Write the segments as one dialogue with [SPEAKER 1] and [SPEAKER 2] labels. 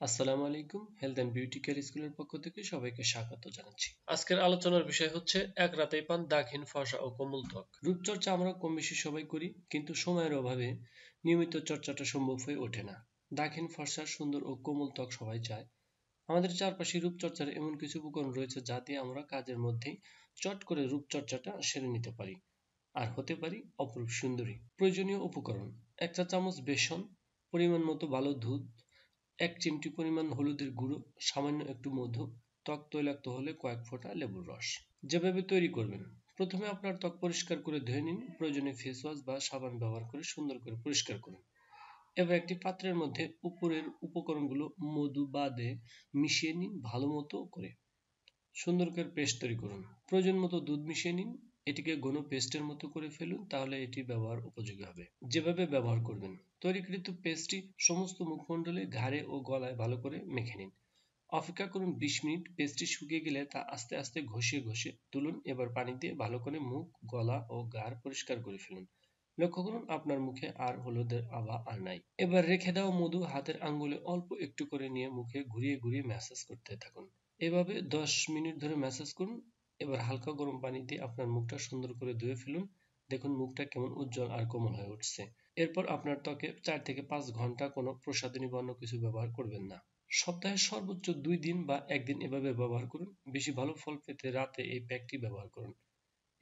[SPEAKER 1] আসসালামু আলাইকুম। Health and beauty care স্কুলের পক্ষ থেকে সবাইকে স্বাগত জানাচ্ছি। আজকের আলোচনার বিষয় হচ্ছে এক রাতেই পান দাগহীন ফর্সা ও কোমল ত্বক। রূপচর্চা আমরা কম বেশি সবাই করি, কিন্তু সময়ের অভাবে নিয়মিত চর্চাটা সম্ভব হয়ে ওঠে না। দাগহীন ফর্সা, সুন্দর ও কোমল ত্বক সবাই চায়। আমাদের চারপাশে রূপচর্চার এমন কিছু উপকরণ রয়েছে যা দিয়ে আমরা কাজের মধ্যেই চট করে রূপচর্চাটা সেরে নিতে পারি আর হতে পারি অপরূপ সুন্দরী। প্রয়োজনীয় উপকরণ: 1 চা চামচ বেসন, পরিমাণ মতো ভালো দুধ, 1 চিমটি পরিমাণ হলুদের গুঁড়ো, সামান্য একটু মধু, ত্বক তৈলাক্ত হলে কয়েক ফোঁটা লেবুর রস। যেভাবে তৈরি করবেন: প্রথমে আপনার ত্বক পরিষ্কার করে ধুয়ে নিন। প্রয়োজনে ফেস ওয়াশ বা সাবান ব্যবহার করে সুন্দর করে পরিষ্কার করুন। এবার একটি পাত্রের মধ্যে উপরের উপকরণগুলো মধু বাদে মিশিয়ে নিন ভালো মতো করে। সুন্দর করে পেস্ট তৈরি করুন। প্রয়োজন মতো দুধ মিশিয়ে নিন। এটিকে ঘন পেস্টের মতো করে ফেলুন, তাহলে এটি ব্যবহার উপযোগী হবে। যেভাবে ব্যবহার করবেন: তৈরিকৃত পেস্টটি সমস্ত মুখমণ্ডলে, ঘাড়ে ও গলায় ভালো করে মেখে নিন। অপেক্ষা করুন 20 মিনিট। পেস্টটি শুকিয়ে গেলে তা আস্তে আস্তে ঘষে ঘষে তুলুন। এবার পানি দিয়ে ভালো করে মুখ, গলা ও ঘাড় পরিষ্কার করে ফেলুন। লক্ষ্য করুন আপনার মুখে আর হলুদের আভা আর নাই। এবার রেখে দেওয়া মধু হাতের আঙ্গুলে অল্প একটু করে নিয়ে মুখে ঘুরিয়ে ঘুরিয়ে ম্যাসাজ করতে থাকুন। এভাবে 10 মিনিট ধরে ম্যাসাজ করুন। এবার হালকা গরম পানি দিয়ে আপনার মুখটা সুন্দর করে ধুয়ে ফেলুন। দেখুন মুখটা কেমন উজ্জ্বল আর কোমল হয়ে উঠছে। এরপর আপনার ত্বকে 4 থেকে 5 ঘন্টা কোনো প্রসাধনী বা অন্য কিছু ব্যবহার করবেন না। সপ্তাহে সর্বোচ্চ 2 দিন বা 1 দিন এভাবে ব্যবহার করুন। বেশি ভালো ফল পেতে রাতে এই প্যাকটি ব্যবহার করুন।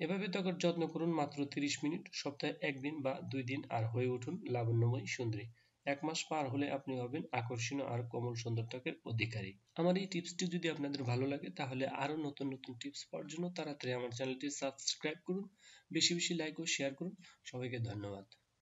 [SPEAKER 1] এভাবে ত্বকের যত্ন করুন মাত্র 30 মিনিট, সপ্তাহে 1 দিন বা 2 দিন, আর হয়ে উঠুন লাবণ্যময়ী সুন্দরী। 1 মাস পার হলে আপনি হবেন আকর্ষণীয় আর কোমল সুন্দর ত্বকের অধিকারী। আমার এই টিপসটি যদি আপনাদের ভালো লাগে, তাহলে আরো নতুন নতুন টিপস পাওয়ার জন্য তাড়াতাড়ি আমার চ্যানেলটি সাবস্ক্রাইব করুন, বেশি বেশি লাইক ও শেয়ার করুন। সবাইকে ধন্যবাদ।